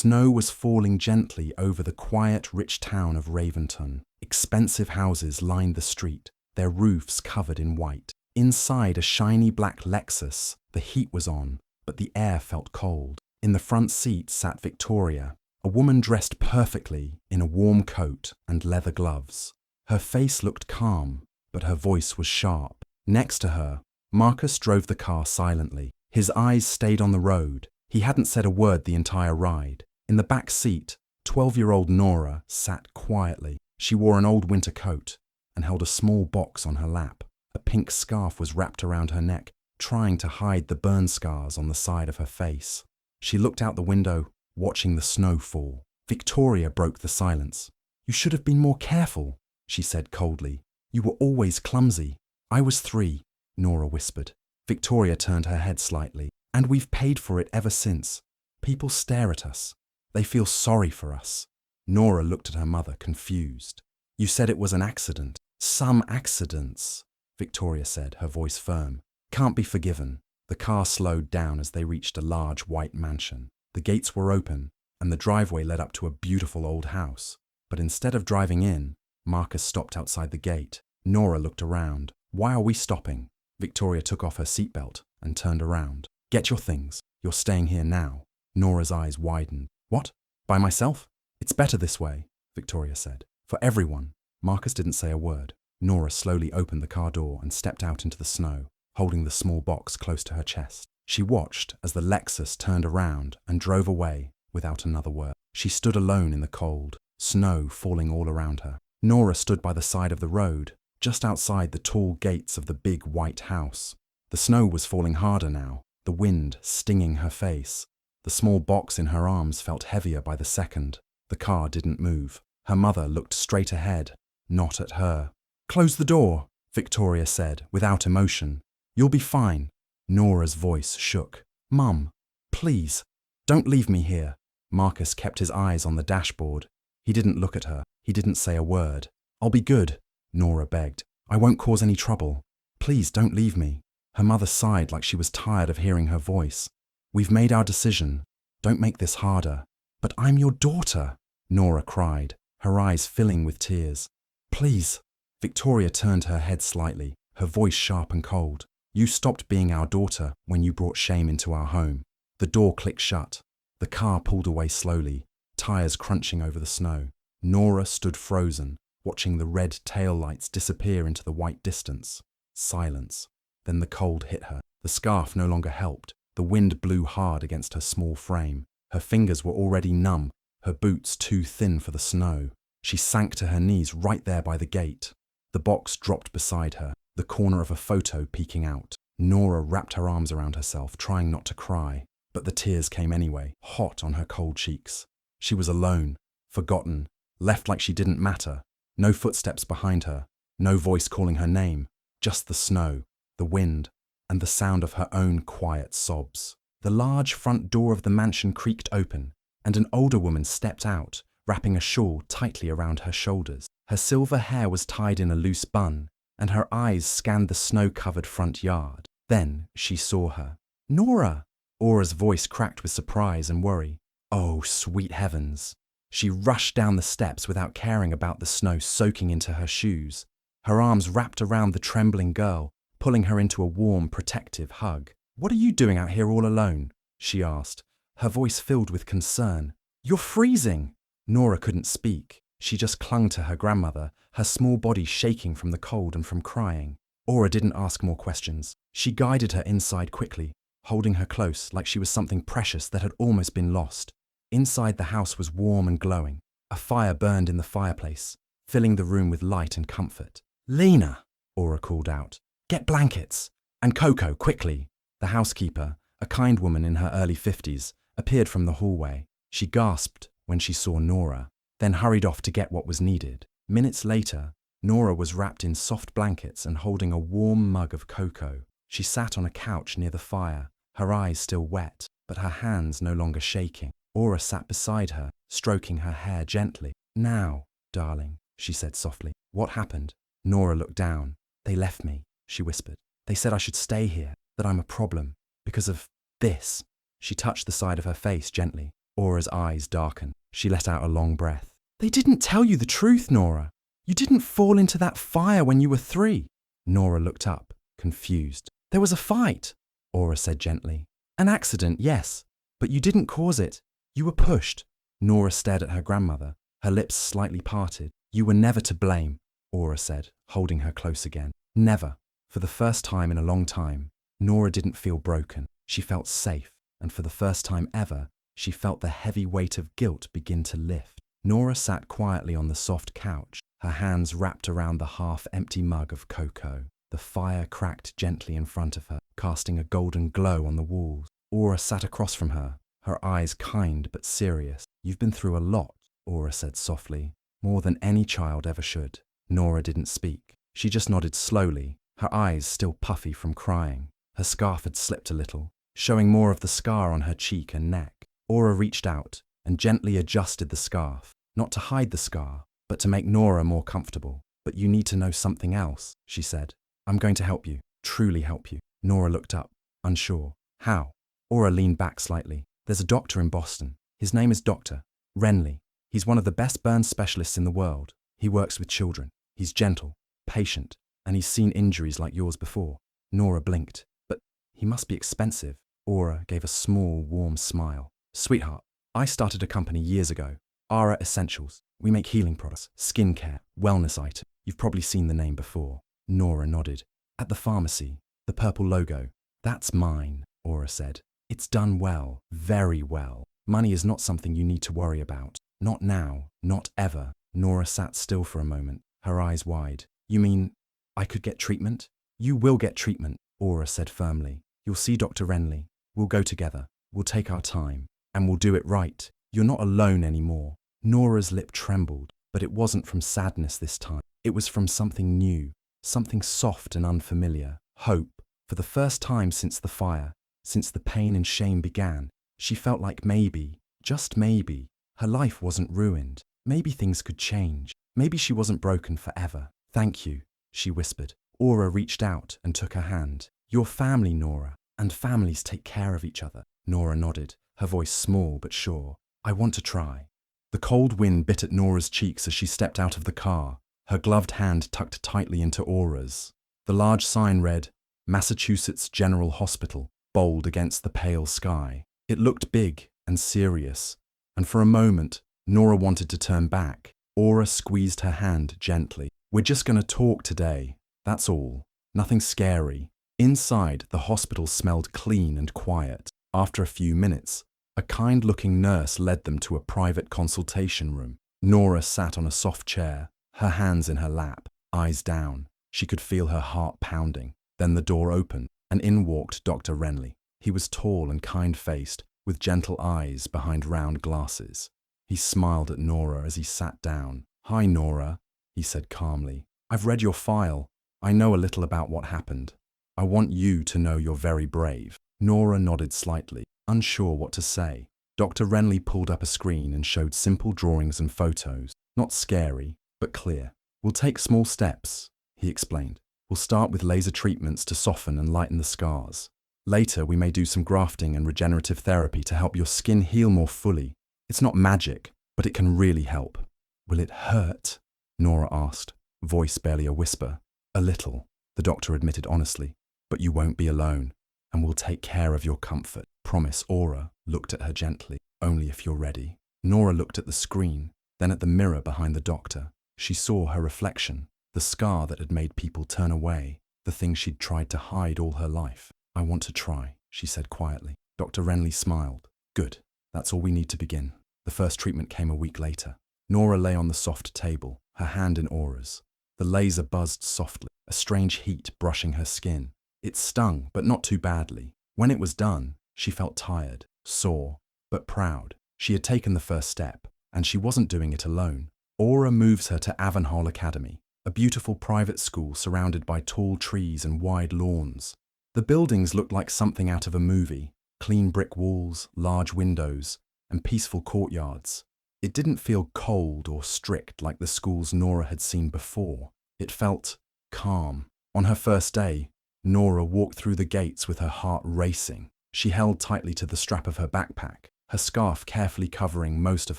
Snow was falling gently over the quiet, rich town of Raventon. Expensive houses lined the street, their roofs covered in white. Inside a shiny black Lexus, the heat was on, but the air felt cold. In the front seat sat Victoria, a woman dressed perfectly in a warm coat and leather gloves. Her face looked calm, but her voice was sharp. Next to her, Marcus drove the car silently. His eyes stayed on the road. He hadn't said a word the entire ride. In the back seat, 12-year-old Nora sat quietly. She wore an old winter coat and held a small box on her lap. A pink scarf was wrapped around her neck, trying to hide the burn scars on the side of her face. She looked out the window, watching the snow fall. Victoria broke the silence. "You should have been more careful," she said coldly. "You were always clumsy." "I was 3, Nora whispered. Victoria turned her head slightly. "And we've paid for it ever since. People stare at us. They feel sorry for us." Nora looked at her mother, confused. "You said it was an accident." "Some accidents," Victoria said, her voice firm, "can't be forgiven." The car slowed down as they reached a large white mansion. The gates were open, and the driveway led up to a beautiful old house. But instead of driving in, Marcus stopped outside the gate. Nora looked around. "Why are we stopping?" Victoria took off her seatbelt and turned around. "Get your things. You're staying here now." Nora's eyes widened. "What? By myself?" "It's better this way," Victoria said. "For everyone." Marcus didn't say a word. Nora slowly opened the car door and stepped out into the snow, holding the small box close to her chest. She watched as the Lexus turned around and drove away without another word. She stood alone in the cold, snow falling all around her. Nora stood by the side of the road, just outside the tall gates of the big white house. The snow was falling harder now, the wind stinging her face. The small box in her arms felt heavier by the second. The car didn't move. Her mother looked straight ahead, not at her. "Close the door," Victoria said, without emotion. "You'll be fine." Nora's voice shook. "Mum, please, don't leave me here." Marcus kept his eyes on the dashboard. He didn't look at her. He didn't say a word. "I'll be good," Nora begged. "I won't cause any trouble. Please don't leave me." Her mother sighed like she was tired of hearing her voice. "We've made our decision. Don't make this harder." "But I'm your daughter," Nora cried, her eyes filling with tears. "Please." Victoria turned her head slightly, her voice sharp and cold. "You stopped being our daughter when you brought shame into our home." The door clicked shut. The car pulled away slowly, tires crunching over the snow. Nora stood frozen, watching the red taillights disappear into the white distance. Silence. Then the cold hit her. The scarf no longer helped. The wind blew hard against her small frame. Her fingers were already numb, her boots too thin for the snow. She sank to her knees right there by the gate. The box dropped beside her, the corner of a photo peeking out. Nora wrapped her arms around herself, trying not to cry. But the tears came anyway, hot on her cold cheeks. She was alone, forgotten, left like she didn't matter. No footsteps behind her, no voice calling her name, just the snow, the wind, and the sound of her own quiet sobs. The large front door of the mansion creaked open, and an older woman stepped out, wrapping a shawl tightly around her shoulders. Her silver hair was tied in a loose bun, and her eyes scanned the snow-covered front yard. Then she saw her. "Nora!" Aura's voice cracked with surprise and worry. Oh, sweet heavens. She rushed down the steps without caring about the snow soaking into her shoes. Her arms wrapped around the trembling girl, pulling her into a warm, protective hug. "What are you doing out here all alone?" she asked, her voice filled with concern. "You're freezing!" Nora couldn't speak. She just clung to her grandmother, her small body shaking from the cold and from crying. Aura didn't ask more questions. She guided her inside quickly, holding her close like she was something precious that had almost been lost. Inside the house was warm and glowing. A fire burned in the fireplace, filling the room with light and comfort. "Lena," Aura called out, "get blankets. And Coco, quickly." The housekeeper, a kind woman in her early 50s, appeared from the hallway. She gasped when she saw Nora, then hurried off to get what was needed. Minutes later, Nora was wrapped in soft blankets and holding a warm mug of cocoa. She sat on a couch near the fire, her eyes still wet, but her hands no longer shaking. Aura sat beside her, stroking her hair gently. "Now, darling," she said softly. "What happened?" Nora looked down. "They left me," she whispered. "They said I should stay here, that I'm a problem, because of this." She touched the side of her face gently. Aura's eyes darkened. She let out a long breath. They didn't tell you the truth, Nora. You didn't fall into that fire when you were 3. Nora looked up, confused. There was a fight, Aura said gently. An accident, yes, but you didn't cause it. You were pushed. Nora stared at her grandmother, her lips slightly parted. You were never to blame, Aura said, holding her close again. Never. For the first time in a long time, Nora didn't feel broken. She felt safe, and for the first time ever, she felt the heavy weight of guilt begin to lift. Nora sat quietly on the soft couch, her hands wrapped around the half-empty mug of cocoa. The fire cracked gently in front of her, casting a golden glow on the walls. Aura sat across from her, her eyes kind but serious. You've been through a lot, Aura said softly, more than any child ever should. Nora didn't speak. She just nodded slowly, her eyes still puffy from crying. Her scarf had slipped a little, showing more of the scar on her cheek and neck. Aura reached out and gently adjusted the scarf, not to hide the scar, but to make Nora more comfortable. But you need to know something else, she said. I'm going to help you, truly help you. Nora looked up, unsure. How? Aura leaned back slightly. There's a doctor in Boston. His name is Dr. Renly. He's one of the best burn specialists in the world. He works with children. He's gentle, patient, and he's seen injuries like yours before. Nora blinked. But he must be expensive. Aura gave a small, warm smile. Sweetheart, I started a company years ago. Aura Essentials. We make healing products, skincare, wellness items. You've probably seen the name before. Nora nodded. At the pharmacy, the purple logo. That's mine, Aura said. It's done well, very well. Money is not something you need to worry about. Not now, not ever. Nora sat still for a moment, her eyes wide. You mean I could get treatment? You will get treatment, Aura said firmly. You'll see Dr. Renly. We'll go together. We'll take our time. And we'll do it right. You're not alone anymore. Nora's lip trembled, but it wasn't from sadness this time. It was from something new, something soft and unfamiliar. Hope. For the first time since the fire, since the pain and shame began, she felt like maybe, just maybe, her life wasn't ruined. Maybe things could change. Maybe she wasn't broken forever. Thank you, she whispered. Aura reached out and took her hand. Your family, Nora, and families take care of each other. Nora nodded, her voice small but sure. I want to try. The cold wind bit at Nora's cheeks as she stepped out of the car, her gloved hand tucked tightly into Aura's. The large sign read, Massachusetts General Hospital, bold against the pale sky. It looked big and serious, and for a moment, Nora wanted to turn back. Aura squeezed her hand gently. We're just going to talk today, that's all. Nothing scary. Inside, the hospital smelled clean and quiet. After a few minutes, a kind-looking nurse led them to a private consultation room. Nora sat on a soft chair, her hands in her lap, eyes down. She could feel her heart pounding. Then the door opened, and in walked Dr. Renly. He was tall and kind-faced, with gentle eyes behind round glasses. He smiled at Nora as he sat down. Hi, Nora, he said calmly. I've read your file. I know a little about what happened. I want you to know you're very brave. Nora nodded slightly, unsure what to say. Dr. Renly pulled up a screen and showed simple drawings and photos. Not scary, but clear. We'll take small steps, he explained. We'll start with laser treatments to soften and lighten the scars. Later, we may do some grafting and regenerative therapy to help your skin heal more fully. It's not magic, but it can really help. Will it hurt? Nora asked, voice barely a whisper. A little, the doctor admitted honestly. But you won't be alone, and we'll take care of your comfort. Promise. Aura looked at her gently. Only if you're ready. Nora looked at the screen, then at the mirror behind the doctor. She saw her reflection, the scar that had made people turn away, the thing she'd tried to hide all her life. I want to try, she said quietly. Dr. Renly smiled. Good. That's all we need to begin. The first treatment came a week later. Nora lay on the soft table, her hand in Aura's. The laser buzzed softly, a strange heat brushing her skin. It stung, but not too badly. When it was done, she felt tired, sore, but proud. She had taken the first step, and she wasn't doing it alone. Aura moves her to Avonhole Academy, a beautiful private school surrounded by tall trees and wide lawns. The buildings looked like something out of a movie. Clean brick walls, large windows, and peaceful courtyards. It didn't feel cold or strict like the schools Nora had seen before. It felt calm. On her first day, Nora walked through the gates with her heart racing. She held tightly to the strap of her backpack, her scarf carefully covering most of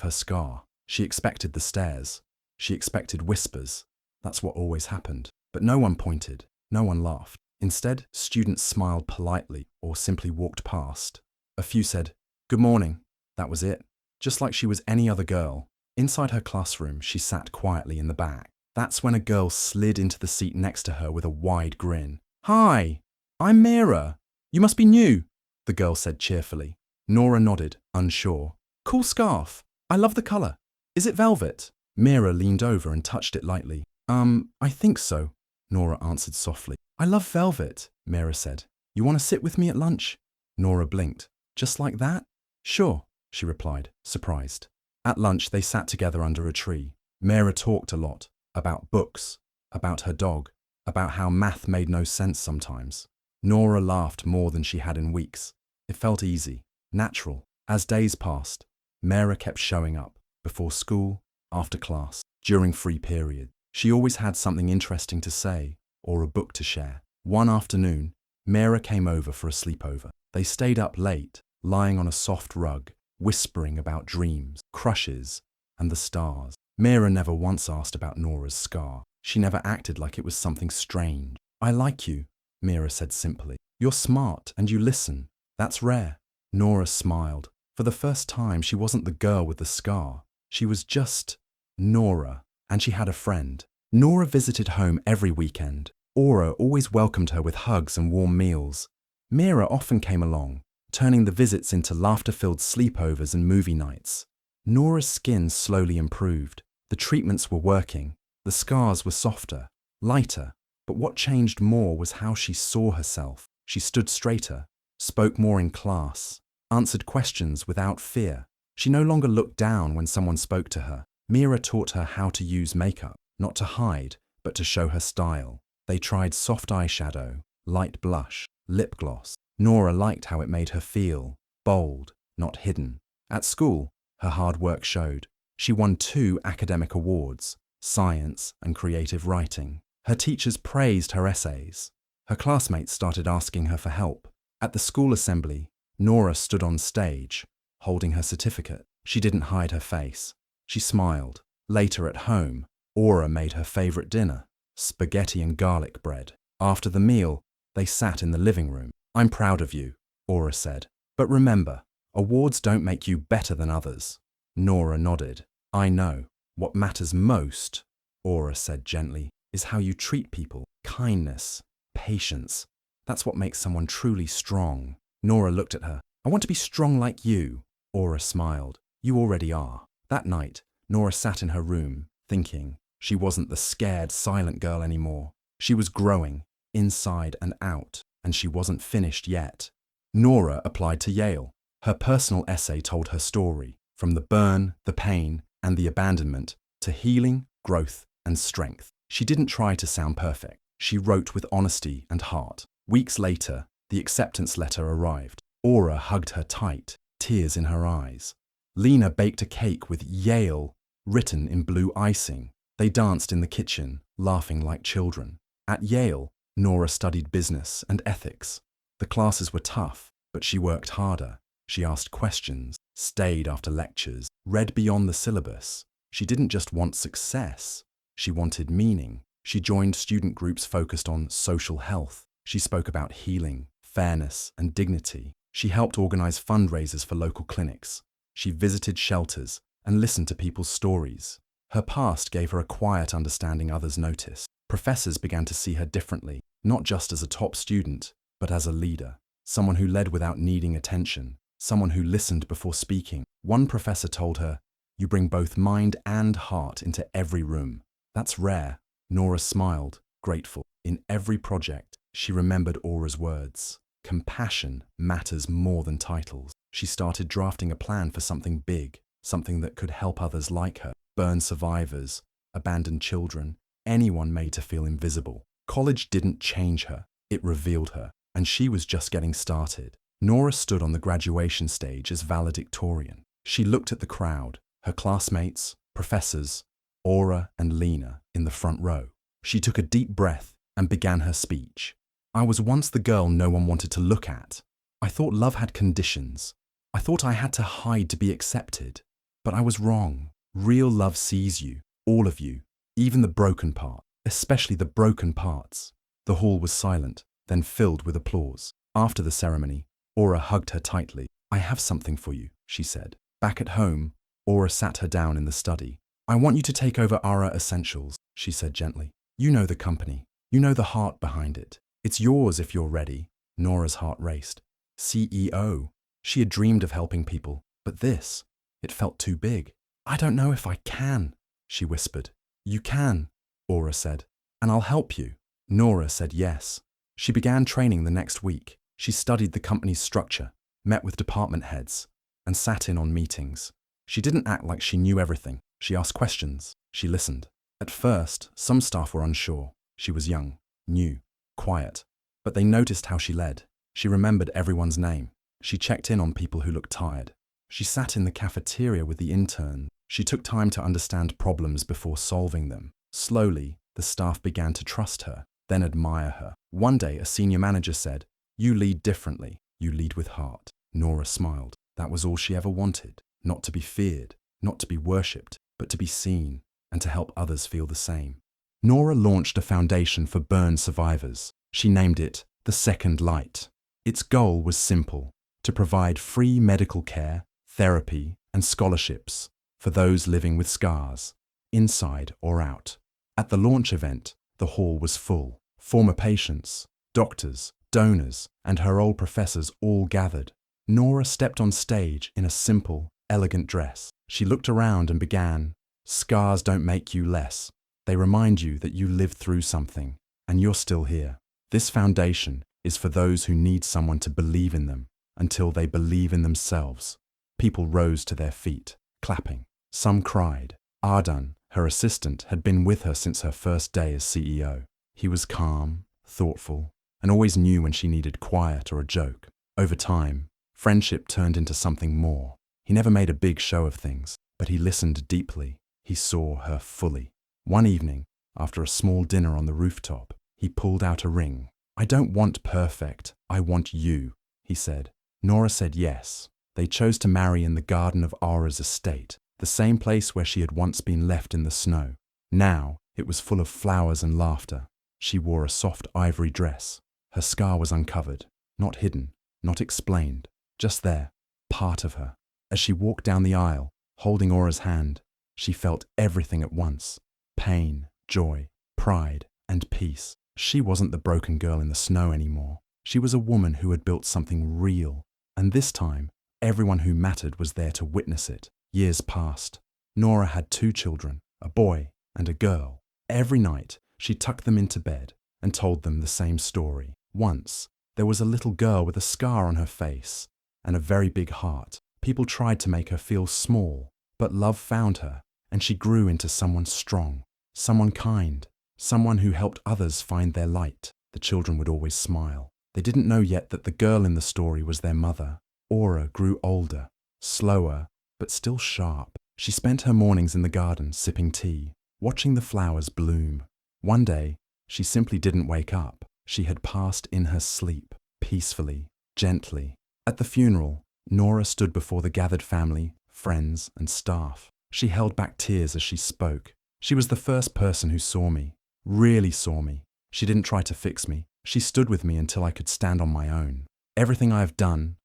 her scar. She expected the stares. She expected whispers. That's what always happened. But no one pointed. No one laughed. Instead, students smiled politely or simply walked past. A few said, "Good morning." That was it. Just like she was any other girl. Inside her classroom, she sat quietly in the back. That's when a girl slid into the seat next to her with a wide grin. "Hi, I'm Mira. You must be new," the girl said cheerfully. Nora nodded, unsure. "Cool scarf. I love the colour. Is it velvet?" Mira leaned over and touched it lightly. I think so," Nora answered softly. "I love velvet," Mira said. "You want to sit with me at lunch?" Nora blinked. "Just like that?" "Sure," she replied, surprised. At lunch, they sat together under a tree. Mira talked a lot. About books, about her dog, about how math made no sense sometimes. Nora laughed more than she had in weeks. It felt easy, natural. As days passed, Mira kept showing up, before school, after class, during free period. She always had something interesting to say, or a book to share. One afternoon, Mira came over for a sleepover. They stayed up late, lying on a soft rug, whispering about dreams, crushes, and the stars. Mira never once asked about Nora's scar. She never acted like it was something strange. "I like you," Mira said simply. "You're smart and you listen. That's rare." Nora smiled. For the first time, she wasn't the girl with the scar. She was just Nora, and she had a friend. Nora visited home every weekend. Aura always welcomed her with hugs and warm meals. Mira often came along, turning the visits into laughter-filled sleepovers and movie nights. Nora's skin slowly improved. The treatments were working. The scars were softer, lighter. But what changed more was how she saw herself. She stood straighter, spoke more in class, answered questions without fear. She no longer looked down when someone spoke to her. Mira taught her how to use makeup, not to hide, but to show her style. They tried soft eyeshadow, light blush, lip gloss. Nora liked how it made her feel, bold, not hidden. At school, her hard work showed. She won 2 academic awards, science and creative writing. Her teachers praised her essays. Her classmates started asking her for help. At the school assembly, Nora stood on stage, holding her certificate. She didn't hide her face. She smiled. Later at home, Aura made her favorite dinner, spaghetti and garlic bread. After the meal, they sat in the living room. "I'm proud of you," Aura said. "But remember, awards don't make you better than others." Nora nodded. "I know. What matters most," Aura said gently, "is how you treat people. Kindness, patience. That's what makes someone truly strong." Nora looked at her. "I want to be strong like you." Aura smiled. "You already are." That night, Nora sat in her room, thinking. She wasn't the scared, silent girl anymore. She was growing, inside and out, and she wasn't finished yet. Nora applied to Yale. Her personal essay told her story, from the burn, the pain, and the abandonment, to healing, growth, and strength. She didn't try to sound perfect. She wrote with honesty and heart. Weeks later, the acceptance letter arrived. Aura hugged her tight, tears in her eyes. Lena baked a cake with Yale written in blue icing. They danced in the kitchen, laughing like children. At Yale, Nora studied business and ethics. The classes were tough, but she worked harder. She asked questions, stayed after lectures, read beyond the syllabus. She didn't just want success, she wanted meaning. She joined student groups focused on social health. She spoke about healing, fairness, and dignity. She helped organize fundraisers for local clinics. She visited shelters and listened to people's stories. Her past gave her a quiet understanding others noticed. Professors began to see her differently, not just as a top student, but as a leader. Someone who led without needing attention. Someone who listened before speaking. One professor told her, "You bring both mind and heart into every room." That's rare. Nora smiled, grateful. In every project, she remembered Aura's words. Compassion matters more than titles. She started drafting a plan for something big, something that could help others like her. Burn survivors, abandoned children, anyone made to feel invisible. College didn't change her, it revealed her, and she was just getting started. Nora stood on the graduation stage as valedictorian. She looked at the crowd, her classmates, professors, Aura and Lena in the front row. She took a deep breath and began her speech. "I was once the girl no one wanted to look at. I thought love had conditions. I thought I had to hide to be accepted. But I was wrong. Real love sees you, all of you, even the broken part, especially the broken parts. The hall was silent, then filled with applause. After the ceremony, Aura hugged her tightly. I have something for you, she said. Back at home, Aura sat her down in the study. I want you to take over Aura Essentials, she said gently. You know the company. You know the heart behind it. It's yours if you're ready. Nora's heart raced. CEO. She had dreamed of helping people, but this, it felt too big. I don't know if I can, she whispered. You can, Aura said, and I'll help you. Nora said yes. She began training the next week. She studied the company's structure, met with department heads, and sat in on meetings. She didn't act like she knew everything. She asked questions. She listened. At first, some staff were unsure. She was young, new, quiet, but they noticed how she led. She remembered everyone's name. She checked in on people who looked tired. She sat in the cafeteria with the intern. She took time to understand problems before solving them. Slowly, the staff began to trust her, then admire her. One day, a senior manager said, "You lead differently. You lead with heart." Nora smiled. That was all she ever wanted. Not to be feared, not to be worshipped, but to be seen and to help others feel the same. Nora launched a foundation for burn survivors. She named it The Second Light. Its goal was simple: to provide free medical care, therapy, and scholarships for those living with scars, inside or out. At the launch event, the hall was full. Former patients, doctors, donors, and her old professors all gathered. Nora stepped on stage in a simple, elegant dress. She looked around and began, "Scars don't make you less. They remind you that you lived through something, and you're still here. This foundation is for those who need someone to believe in them until they believe in themselves." People rose to their feet, clapping. Some cried. Ardan, her assistant, had been with her since her first day as CEO. He was calm, thoughtful, and always knew when she needed quiet or a joke. Over time, friendship turned into something more. He never made a big show of things, but he listened deeply. He saw her fully. One evening, after a small dinner on the rooftop, he pulled out a ring. "I don't want perfect, I want you," he said. Nora said yes. They chose to marry in the garden of Aura's estate, the same place where she had once been left in the snow. Now, it was full of flowers and laughter. She wore a soft ivory dress. Her scar was uncovered, not hidden, not explained, just there, part of her. As she walked down the aisle, holding Aura's hand, she felt everything at once: pain, joy, pride, and peace. She wasn't the broken girl in the snow anymore. She was a woman who had built something real, and this time, everyone who mattered was there to witness it. Years passed. Nora had 2 children, a boy and a girl. Every night, she tucked them into bed and told them the same story. Once, there was a little girl with a scar on her face and a very big heart. People tried to make her feel small, but love found her, and she grew into someone strong, someone kind, someone who helped others find their light. The children would always smile. They didn't know yet that the girl in the story was their mother. Aura grew older, slower, but still sharp. She spent her mornings in the garden sipping tea, watching the flowers bloom. One day, she simply didn't wake up. She had passed in her sleep, peacefully, gently. At the funeral, Nora stood before the gathered family, friends, and staff. She held back tears as she spoke. She was the first person who saw me, really saw me. She didn't try to fix me. She stood with me until I could stand on my own. Everything I've done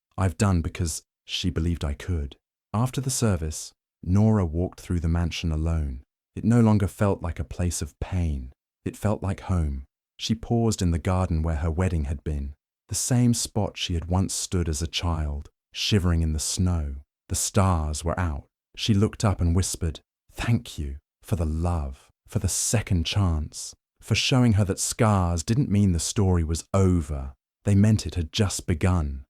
because she believed I could. After the service, Nora walked through the mansion alone. It no longer felt like a place of pain. It felt like home. She paused in the garden where her wedding had been, the same spot she had once stood as a child, shivering in the snow. The stars were out. She looked up and whispered, "Thank you for the love, for the second chance, for showing her that scars didn't mean the story was over. They meant it had just begun."